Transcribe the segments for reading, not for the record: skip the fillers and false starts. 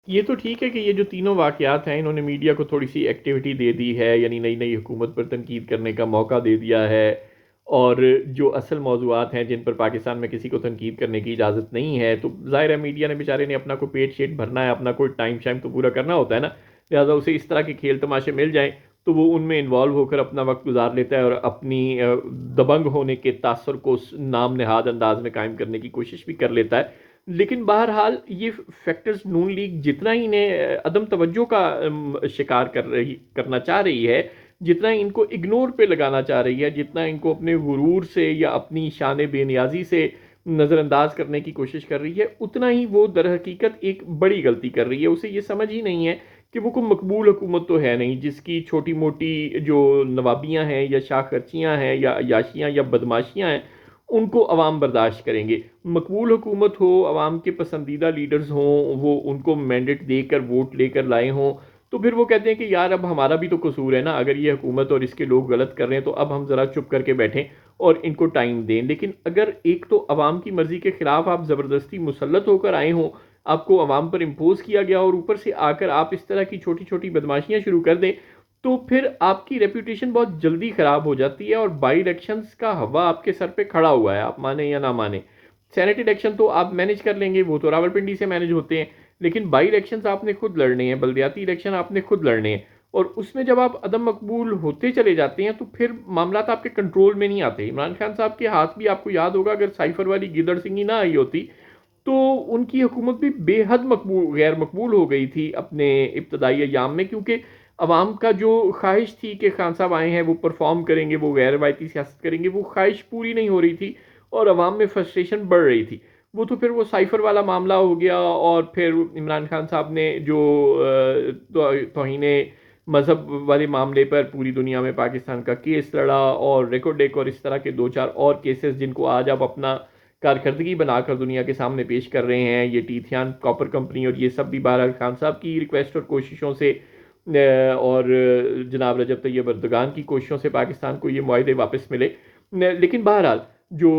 یہ تو ٹھیک ہے کہ یہ جو تینوں واقعات ہیں انہوں نے میڈیا کو تھوڑی سی ایکٹیویٹی دے دی ہے، یعنی نئی نئی حکومت پر تنقید کرنے کا موقع دے دیا ہے، اور جو اصل موضوعات ہیں جن پر پاکستان میں کسی کو تنقید کرنے کی اجازت نہیں ہے، تو ظاہر ہے میڈیا نے بیچارے نے اپنا کوئی پیٹ شیٹ بھرنا ہے، اپنا کوئی ٹائم شائم تو پورا کرنا ہوتا ہے نا، لہٰذا اسے اس طرح کے کھیل تماشے مل جائیں تو وہ ان میں انوالو ہو کر اپنا وقت گزار لیتا ہے اور اپنی دبنگ ہونے کے تاثر کو نام نہاد انداز میں قائم کرنے کی کوشش بھی کر لیتا ہے۔ لیکن بہرحال یہ فیکٹرز نون لیگ جتنا ہی انہیں عدم توجہ کا شکار کرنا چاہ رہی ہے، جتنا ان کو اگنور پہ لگانا چاہ رہی ہے، جتنا ان کو اپنے غرور سے یا اپنی شان بے نیازی سے نظر انداز کرنے کی کوشش کر رہی ہے، اتنا ہی وہ در حقیقت ایک بڑی غلطی کر رہی ہے۔ اسے یہ سمجھ ہی نہیں ہے کہ وہ کوئی مقبول حکومت تو ہے نہیں جس کی چھوٹی موٹی جو نوابیاں ہیں یا شاخ خرچیاں ہیں یا عیاشیاں یا بدماشیاں ہیں ان کو عوام برداشت کریں گے۔ مقبول حکومت ہو، عوام کے پسندیدہ لیڈرز ہوں، وہ ان کو مینڈیٹ دے کر ووٹ لے کر لائے ہوں، تو پھر وہ کہتے ہیں کہ یار اب ہمارا بھی تو قصور ہے نا، اگر یہ حکومت اور اس کے لوگ غلط کر رہے ہیں تو اب ہم ذرا چپ کر کے بیٹھیں اور ان کو ٹائم دیں۔ لیکن اگر ایک تو عوام کی مرضی کے خلاف آپ زبردستی مسلط ہو کر آئے ہوں، آپ کو عوام پر امپوز کیا گیا اور اوپر سے آ کر آپ اس طرح کی چھوٹی چھوٹی بدماشیاں شروع کر دیں، تو پھر آپ کی ریپوٹیشن بہت جلدی خراب ہو جاتی ہے، اور بائی الیکشنز کا ہوا آپ کے سر پہ کھڑا ہوا ہے، آپ مانیں یا نہ مانیں۔ سینٹ الیکشن تو آپ مینج کر لیں گے، وہ تو راولپنڈی سے مینج ہوتے ہیں، لیکن بائی الیکشنز آپ نے خود لڑنے ہیں، بلدیاتی الیکشن آپ نے خود لڑنے ہیں، اور اس میں جب آپ عدم مقبول ہوتے چلے جاتے ہیں تو پھر معاملات آپ کے کنٹرول میں نہیں آتے۔ عمران خان صاحب کے ہاتھ بھی آپ کو یاد ہوگا اگر سائفر والی گیدڑ سنگھی نہ آئی ہوتی تو ان کی حکومت بھی بے حد غیر مقبول ہو گئی تھی اپنے ابتدائی ایام میں، کیونکہ عوام کا جو خواہش تھی کہ خان صاحب آئے ہیں وہ پرفارم کریں گے، وہ غیر روایتی سیاست کریں گے، وہ خواہش پوری نہیں ہو رہی تھی اور عوام میں فرسٹریشن بڑھ رہی تھی۔ وہ تو پھر وہ سائفر والا معاملہ ہو گیا، اور پھر عمران خان صاحب نے جو توہین مذہب والے معاملے پر پوری دنیا میں پاکستان کا کیس لڑا، اور ریکارڈ ایک اور اس طرح کے دو چار اور کیسز جن کو آج آپ اپنا کارکردگی بنا کر دنیا کے سامنے پیش کر رہے ہیں، یہ ٹیتھیان کاپر کمپنی اور یہ سب بھی بہرحال خان صاحب کی ریکویسٹ اور کوششوں سے اور جناب رجب طیب اردگان کی کوششوں سے پاکستان کو یہ معاہدے واپس ملے۔ لیکن بہرحال جو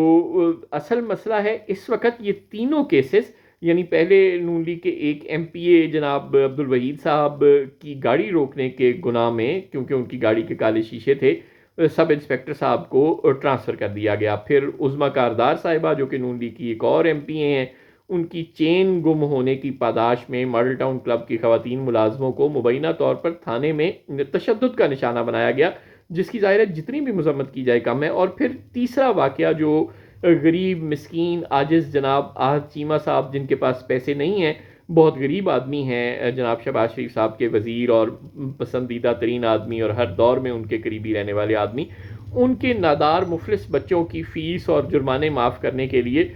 اصل مسئلہ ہے اس وقت، یہ تینوں کیسز، یعنی پہلے نون لیگ کے ایک ایم پی اے جناب عبد الوحید صاحب کی گاڑی روکنے کے گناہ میں، کیونکہ ان کی گاڑی کے کالے شیشے تھے، سب انسپیکٹر صاحب کو ٹرانسفر کر دیا گیا۔ پھر عظمیٰ کاردار صاحبہ جو کہ نون لیگ کی ایک اور ایم پی اے ہیں، ان کی چین گم ہونے کی پاداش میں ماڈل ٹاؤن کلب کی خواتین ملازموں کو مبینہ طور پر تھانے میں تشدد کا نشانہ بنایا گیا، جس کی ظاہر ہے جتنی بھی مذمت کی جائے کم ہے۔ اور پھر تیسرا واقعہ جو غریب مسکین عاجز جناب آہد چیمہ صاحب، جن کے پاس پیسے نہیں ہیں، بہت غریب آدمی ہیں، جناب شہباز شریف صاحب کے وزیر اور پسندیدہ ترین آدمی اور ہر دور میں ان کے قریبی رہنے والے آدمی، ان کے نادار مفلس بچوں کی فیس اور جرمانے معاف کرنے کے لیے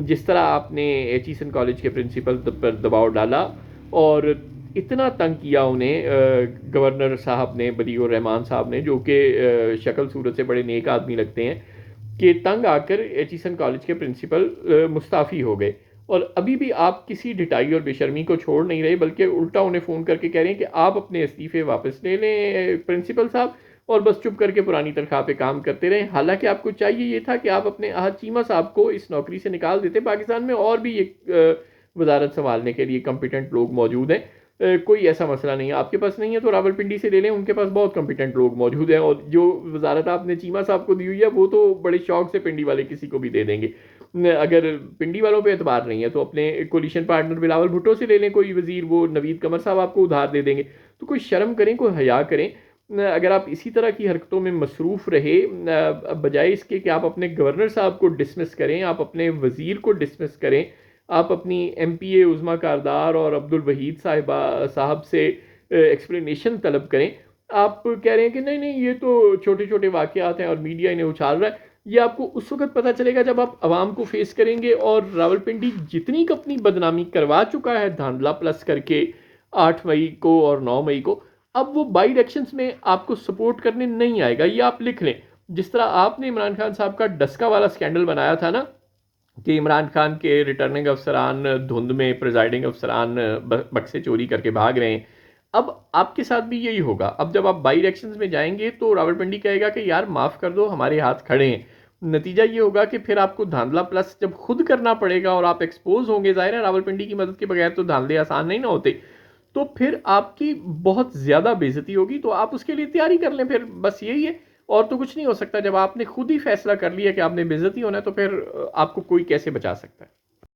جس طرح آپ نے ایچیسن کالج کے پرنسپل پر دباؤ ڈالا اور اتنا تنگ کیا انہیں، گورنر صاحب نے، بدیع الرحمان صاحب نے، جو کہ شکل صورت سے بڑے نیک آدمی لگتے ہیں، کہ تنگ آ کر ایچیسن کالج کے پرنسپل مستعفی ہو گئے، اور ابھی بھی آپ کسی ڈٹائی اور بے شرمی کو چھوڑ نہیں رہے، بلکہ الٹا انہیں فون کر کے کہہ رہے ہیں کہ آپ اپنے استعفے واپس لے لیں پرنسپل صاحب، اور بس چپ کر کے پرانی تنخواہ پہ کام کرتے رہیں۔ حالانکہ آپ کو چاہیے یہ تھا کہ آپ اپنے احد چیمہ صاحب کو اس نوکری سے نکال دیتے۔ پاکستان میں اور بھی ایک وزارت سنبھالنے کے لیے کمپیٹنٹ لوگ موجود ہیں، کوئی ایسا مسئلہ نہیں ہے۔ آپ کے پاس نہیں ہے تو راولپنڈی سے لے لیں، ان کے پاس بہت کمپیٹنٹ لوگ موجود ہیں، اور جو وزارت آپ نے چیمہ صاحب کو دی ہوئی ہے وہ تو بڑے شوق سے پنڈی والے کسی کو بھی دے دیں گے۔ اگر پنڈی والوں پہ اعتبار نہیں ہے تو اپنے کولیشن پارٹنر بلاول بھٹو سے لے لیں کوئی وزیر، وہ نوید قمر صاحب آپ کو ادھار دے دیں گے۔ تو کوئی شرم کریں، کوئی حیا کریں۔ اگر آپ اسی طرح کی حرکتوں میں مصروف رہے، بجائے اس کے کہ آپ اپنے گورنر صاحب کو ڈسمس کریں، آپ اپنے وزیر کو ڈسمس کریں، آپ اپنی ایم پی اے عظمیٰ کاردار اور عبد الوحید صاحب سے ایکسپلینیشن طلب کریں، آپ کہہ رہے ہیں کہ نہیں نہیں یہ تو چھوٹے چھوٹے واقعات ہیں اور میڈیا انہیں اچھال رہا ہے۔ یہ آپ کو اس وقت پتہ چلے گا جب آپ عوام کو فیس کریں گے، اور راولپنڈی جتنی اپنی بدنامی کروا چکا ہے دھاندلا پلس کر کے 8 مئی کو اور 9 مئی کو، اب وہ بائی الیکشنز میں آپ کو سپورٹ کرنے نہیں آئے گا، یہ آپ لکھ لیں۔ جس طرح آپ نے عمران خان صاحب کا ڈسکا والا سکینڈل بنایا تھا نا، کہ عمران خان کے ریٹرننگ افسران دھند میں، پریزائڈنگ افسران بکسے چوری کر کے بھاگ رہے ہیں، اب آپ کے ساتھ بھی یہی ہوگا۔ اب جب آپ بائی الیکشنز میں جائیں گے تو راولپنڈی کہے گا کہ یار معاف کر دو، ہمارے ہاتھ کھڑے ہیں۔ نتیجہ یہ ہوگا کہ پھر آپ کو دھاندلا پلس جب خود کرنا پڑے گا اور آپ ایکسپوز ہوں گے، ظاہر ہے راولپنڈی کی مدد کے بغیر تو دھاندلے آسان نہیں نہ ہوتے، تو پھر آپ کی بہت زیادہ بے عزتی ہوگی. تو آپ اس کے لیے تیاری کر لیں پھر, بس یہی ہے, اور تو کچھ نہیں ہو سکتا. جب آپ نے خود ہی فیصلہ کر لیا کہ آپ نے بے عزتی ہونا ہے تو پھر آپ کو کوئی کیسے بچا سکتا ہے.